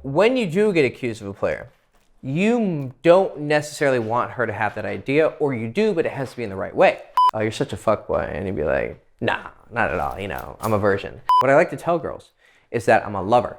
When you do get accused of a player, you don't necessarily want her to have that idea, or you do, but it has to be in the right way. Oh, you're such a fuckboy, and you'd be like, nah, not at all, you know, I'm a virgin. What I like to tell girls is that I'm a lover.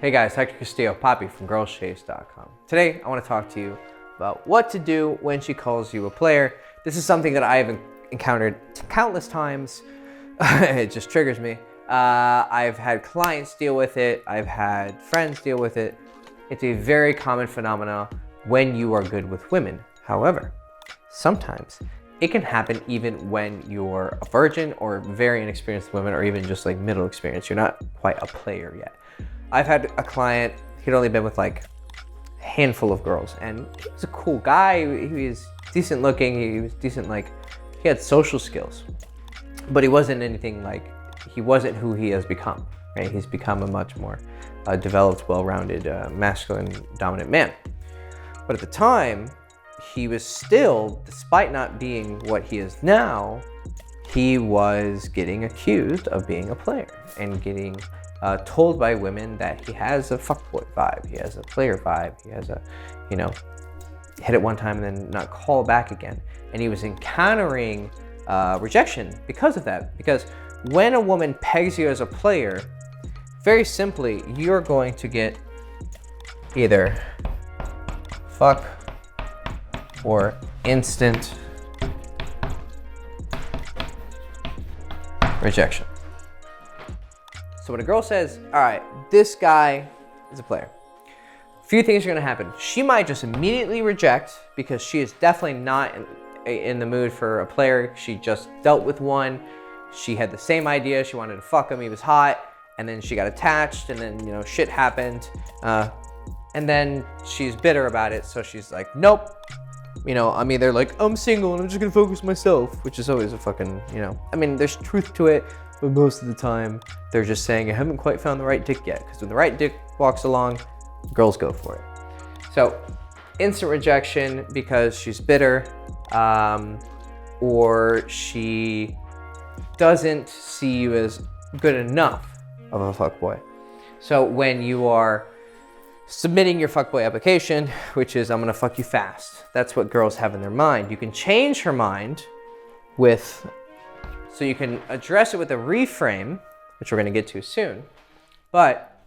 Hey guys, Hector Castillo, Poppy from girlschase.com. Today, I want to talk to you about what to do when she calls you a player. This is something that I have encountered countless times. It just triggers me. I've had clients deal with it. I've had friends deal with it. It's a very common phenomenon when you are good with women. However, sometimes it can happen even when you're a virgin or very inexperienced women, or even just like middle experience. You're not quite a player yet. I've had a client, he'd only been with like a handful of girls, and he was a cool guy. He was decent looking. He was decent, like he had social skills, but he wasn't anything like, he wasn't who he has become, right? He's become a much more developed, well-rounded, masculine, dominant man. But at the time, he was still, despite not being what he is now, he was getting accused of being a player and getting told by women that he has a fuckboy vibe, he has a player vibe, he has a, you know, hit it one time and then not call back again. And he was encountering rejection because of that. Because when a woman pegs you as a player, very simply, you're going to get either fuck or instant rejection. So when a girl says, all right, this guy is a player, a few things are gonna happen. She might just immediately reject because she is definitely not in the mood for a player. She just dealt with one. She had the same idea. She wanted to fuck him. He was hot. And then she got attached, and then, you know, shit happened. And then she's bitter about it. So she's like, nope. You know, I'm either like, I'm single and I'm just gonna focus myself, which is always a fucking, you know, I mean, there's truth to it, but most of the time they're just saying, I haven't quite found the right dick yet. Because when the right dick walks along, girls go for it. So instant rejection because she's bitter, or she doesn't see you as good enough of a fuckboy. So when you are submitting your fuckboy application, which is I'm gonna fuck you fast, that's what girls have in their mind. You can change her mind with, so you can address it with a reframe, which we're gonna get to soon. But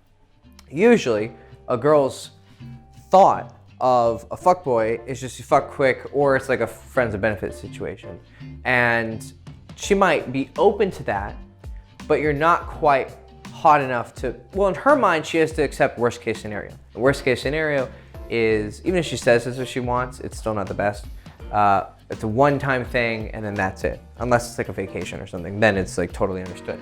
usually a girl's thought of a fuckboy is just you fuck quick, or it's like a friends of benefits situation. And she might be open to that, but you're not quite hot enough to, well, in her mind, she has to accept worst case scenario. The worst case scenario is, even if she says this is what she wants, it's still not the best. It's a one-time thing, and then that's it. Unless it's like a vacation or something, then it's like totally understood.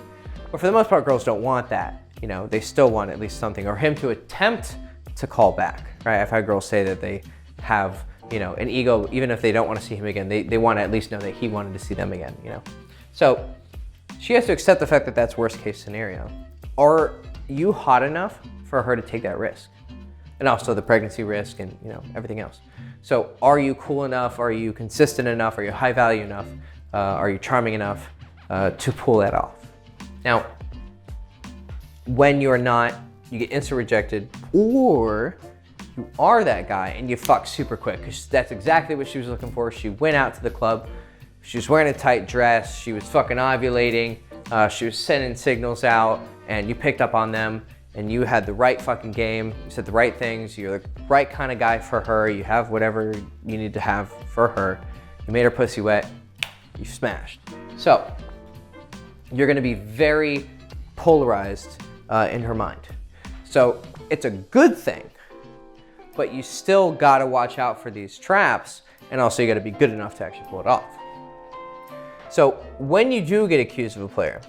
But for the most part, girls don't want that. You know, they still want at least something, or him to attempt to call back, right? I've had girls say that they have, you know, an ego, even if they don't want to see him again, they want to at least know that he wanted to see them again, you know? So she has to accept the fact that that's worst case scenario. Are you hot enough for her to take that risk? And also the pregnancy risk and, you know, everything else. So are you cool enough? Are you consistent enough? Are you high value enough? Are you charming enough to pull that off? Now, when you're not, you get instant rejected, or you are that guy and you fuck super quick, because that's exactly what she was looking for. She went out to the club. She was wearing a tight dress. She was fucking ovulating. She was sending signals out, and you picked up on them, and you had the right fucking game. You said the right things. You're the right kind of guy for her. You have whatever you need to have for her. You made her pussy wet. You smashed. So you're gonna be very polarized in her mind. So it's a good thing, but you still gotta watch out for these traps, and also you gotta be good enough to actually pull it off. So when you do get accused of a player,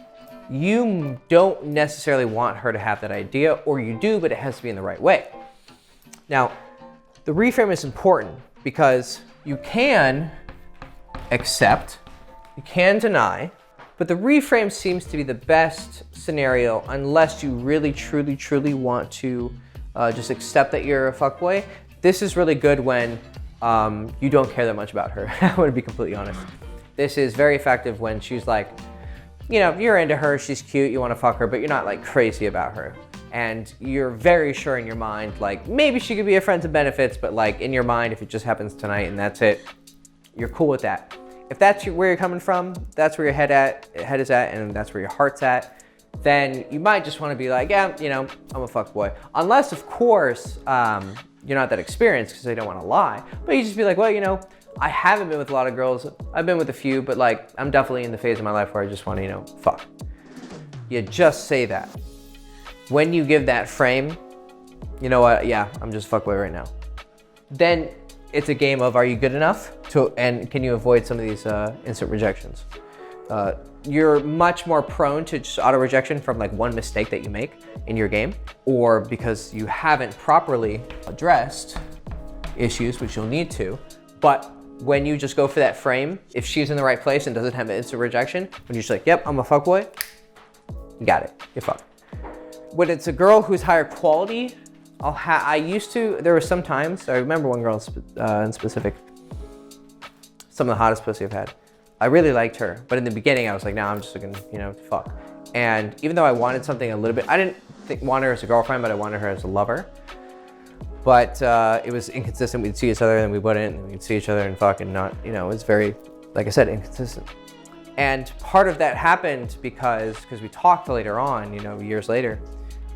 you don't necessarily want her to have that idea, or you do, but it has to be in the right way. Now, the reframe is important because you can accept, you can deny, but the reframe seems to be the best scenario unless you really, truly, truly want to just accept that you're a fuckboy. This is really good when you don't care that much about her. I want to be completely honest. This is very effective when she's like, you know, you're into her, she's cute, you want to fuck her, but you're not like crazy about her. And you're very sure in your mind, like maybe she could be a friend of benefits, but like in your mind, if it just happens tonight and that's it, you're cool with that. If that's where you're coming from, that's where your head is at, and that's where your heart's at, then you might just want to be like, yeah, you know, I'm a fuckboy. Unless, of course, you're not that experienced, because I don't want to lie. But you just be like, well, you know, I haven't been with a lot of girls. I've been with a few, but like, I'm definitely in the phase of my life where I just want to, you know, fuck. You just say that. When you give that frame, you know what, yeah, I'm just a fuckboy right now. Then it's a game of, are you good enough and can you avoid some of these instant rejections? You're much more prone to just auto rejection from like one mistake that you make in your game, or because you haven't properly addressed issues, which you'll need to. But when you just go for that frame, if she's in the right place and doesn't have an instant rejection, when you're just like, yep, I'm a fuckboy, you got it, you're fucked. When it's a girl who's higher quality, there were some times, I remember one girl in specific, some of the hottest pussy I've had. I really liked her, but in the beginning I was like, nah, I'm just looking, you know, to fuck. And even though I wanted something a little bit, I didn't want her as a girlfriend, but I wanted her as a lover. But it was inconsistent. We'd see each other and we wouldn't, and we'd see each other and fuck and not, you know, it was very, like I said, inconsistent. And part of that happened because we talked later on, you know, years later.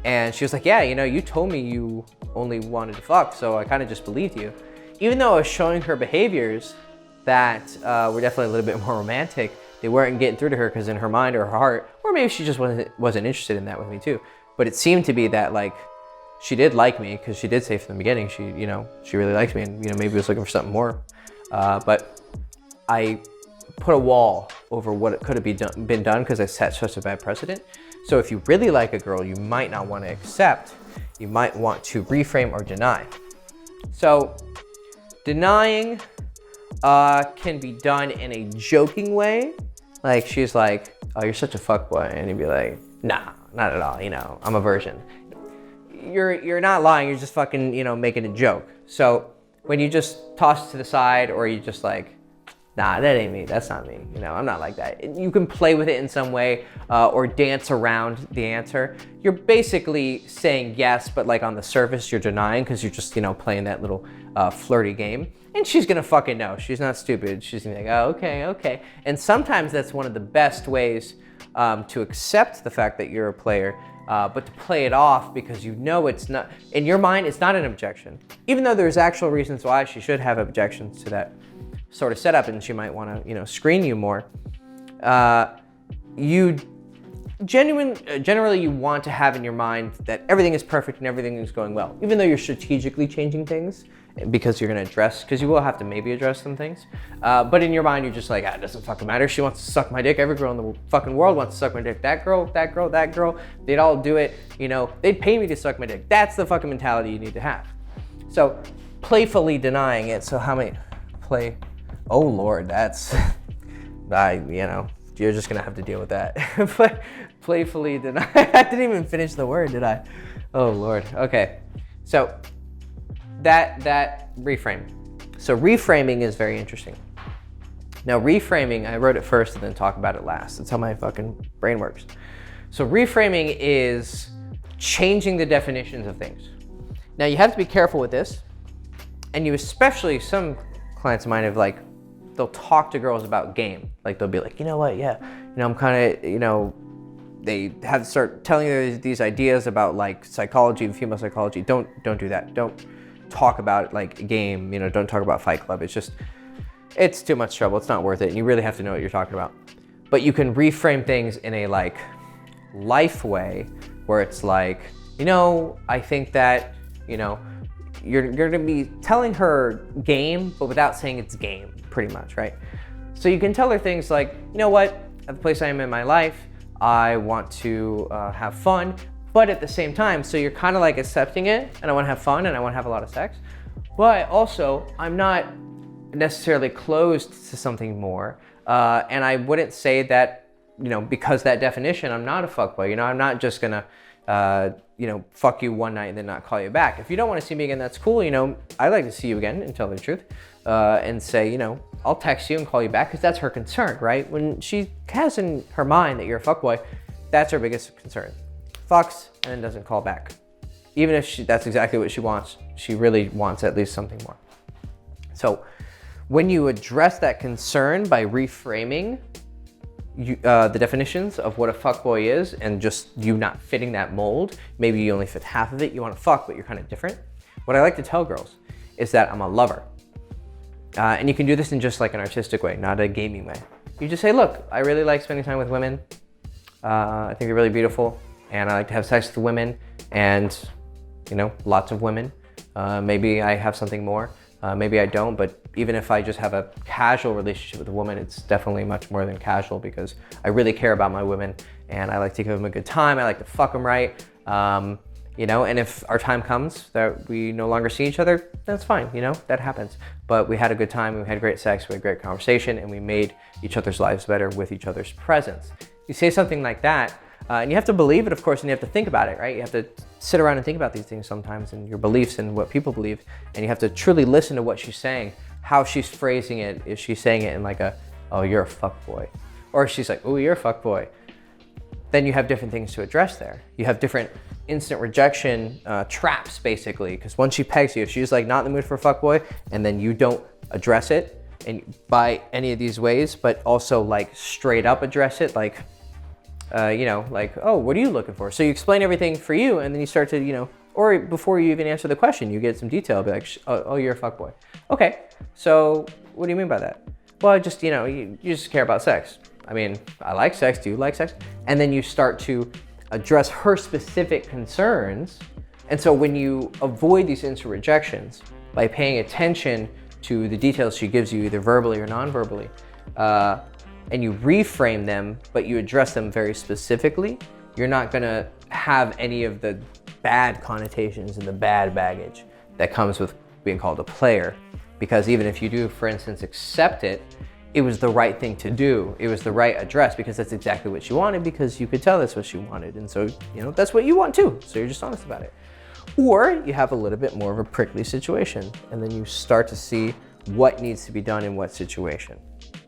And she was like, yeah, you know, you told me you only wanted to fuck, so I kind of just believed you. Even though I was showing her behaviors that were definitely a little bit more romantic, they weren't getting through to her because in her mind or her heart, or maybe she just wasn't interested in that with me too. But it seemed to be that like, she did like me, because she did say from the beginning, she really liked me, and you know, maybe was looking for something more. But I put a wall over what it could have been done because I set such a bad precedent. So if you really like a girl, you might not want to accept, you might want to reframe or deny. So denying can be done in a joking way. Like she's like, oh, you're such a fuckboy. And you'd be like, nah, not at all, you know, I'm a virgin. You're not lying, you're just fucking, you know, making a joke. So when you just toss it to the side, or you just like, nah, that ain't me, that's not me, you know, I'm not like that. You can play with it in some way, or dance around the answer. You're basically saying yes, but like on the surface you're denying, because you're just, you know, playing that little flirty game. And she's gonna fucking know, she's not stupid. She's gonna be like, oh, okay. And sometimes that's one of the best ways to accept the fact that you're a player, but to play it off, because you know it's not, in your mind, it's not an objection. Even though there's actual reasons why she should have objections to that sort of setup, and she might want to, you know, screen you more. You generally you want to have in your mind that everything is perfect and everything is going well, even though you're strategically changing things because you're going to address, because you will have to maybe address some things. But in your mind, you're just like, it doesn't fucking matter. She wants to suck my dick. Every girl in the fucking world wants to suck my dick. That girl, they'd all do it. You know, they'd pay me to suck my dick. That's the fucking mentality you need to have. So playfully denying it. So how many oh Lord, that's, you know, you're just gonna have to deal with that. But playfully deny, I didn't even finish the word, did I? Oh Lord, okay. So that reframe. So reframing is very interesting. Now reframing, I wrote it first and then talk about it last. That's how my fucking brain works. So reframing is changing the definitions of things. Now you have to be careful with this, and you especially, some clients of mine have like, they'll talk to girls about game. Like they'll be like, you know what, yeah, you know, I'm kind of, you know, they have to start telling you these ideas about like psychology and female psychology. Don't do that. Don't talk about like a game, you know, don't talk about Fight Club. It's too much trouble. It's not worth it. And you really have to know what you're talking about. But you can reframe things in a like life way, where it's like, you know, I think that, you know, you're gonna be telling her game, but without saying it's game, pretty much, right? So you can tell her things like, you know what, at the place I am in my life, I want to have fun, but at the same time, so you're kind of like accepting it, and I want to have fun, and I want to have a lot of sex, but also I'm not necessarily closed to something more, and I wouldn't say that, you know, because that definition, I'm not a fuckboy, you know, I'm not just gonna you know, fuck you one night and then not call you back. If you don't want to see me again, that's cool. You know, I like to see you again and tell the truth, and say, you know, I'll text you and call you back, because that's her concern, right? When she has in her mind that you're a fuckboy, that's her biggest concern. Fucks and then doesn't call back. Even if that's exactly what she wants, she really wants at least something more. So when you address that concern by reframing the definitions of what a fuckboy is, and just you not fitting that mold, maybe you only fit half of it, you want to fuck, but you're kind of different. What I like to tell girls is that I'm a lover. And you can do this in just like an artistic way, not a gaming way. You just say, look, I really like spending time with women. I think they're really beautiful, and I like to have sex with women, and you know, lots of women. Maybe I have something more, maybe I don't, but even if I just have a casual relationship with a woman, it's definitely much more than casual, because I really care about my women, and I like to give them a good time. I like to fuck them right. You know, and if our time comes that we no longer see each other, that's fine, you know, that happens. But we had a good time, we had great sex, we had great conversation, and we made each other's lives better with each other's presence. You say something like that, and you have to believe it, of course, and you have to think about it, right? You have to sit around and think about these things sometimes, and your beliefs and what people believe, and you have to truly listen to what she's saying, how she's phrasing it. Is she saying it in like a, oh, you're a fuckboy? Or she's like, oh, you're a fuckboy. Then you have different things to address there. You have different instant rejection traps, basically, because once she pegs you, if she's like not in the mood for a fuckboy, and then you don't address it and by any of these ways, but also like straight up address it, like, you know, like, oh, what are you looking for? So you explain everything for you, and then you start to, you know, or before you even answer the question, you get some detail, be like, oh, you're a fuckboy. Okay, so what do you mean by that? Well, I just, you know, you just care about sex. I mean, I like sex. Do you like sex? And then you start to address her specific concerns. And so when you avoid these instant rejections by paying attention to the details she gives you, either verbally or non-verbally, and you reframe them, but you address them very specifically, you're not gonna have any of the bad connotations and the bad baggage that comes with being called a player. Because even if you do, for instance, accept it, it was the right thing to do. It was the right address, because that's exactly what she wanted, because you could tell that's what she wanted. And so, you know, that's what you want too. So you're just honest about it. Or you have a little bit more of a prickly situation, and then you start to see what needs to be done in what situation.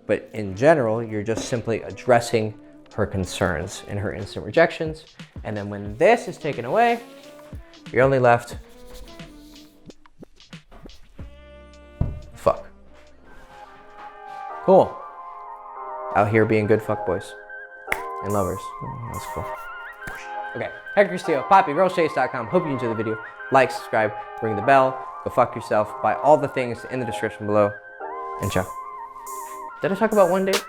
But in general, you're just simply addressing her concerns and her instant rejections. And then when this is taken away, you're only left fuck. Cool. Out here being good fuckboys and lovers. That's cool. Okay, Hector Castillo, PoppyGirlShades.com. Hope you enjoyed the video. Like, subscribe, ring the bell, go fuck yourself. Buy all the things in the description below. And ciao. Did I talk about one date?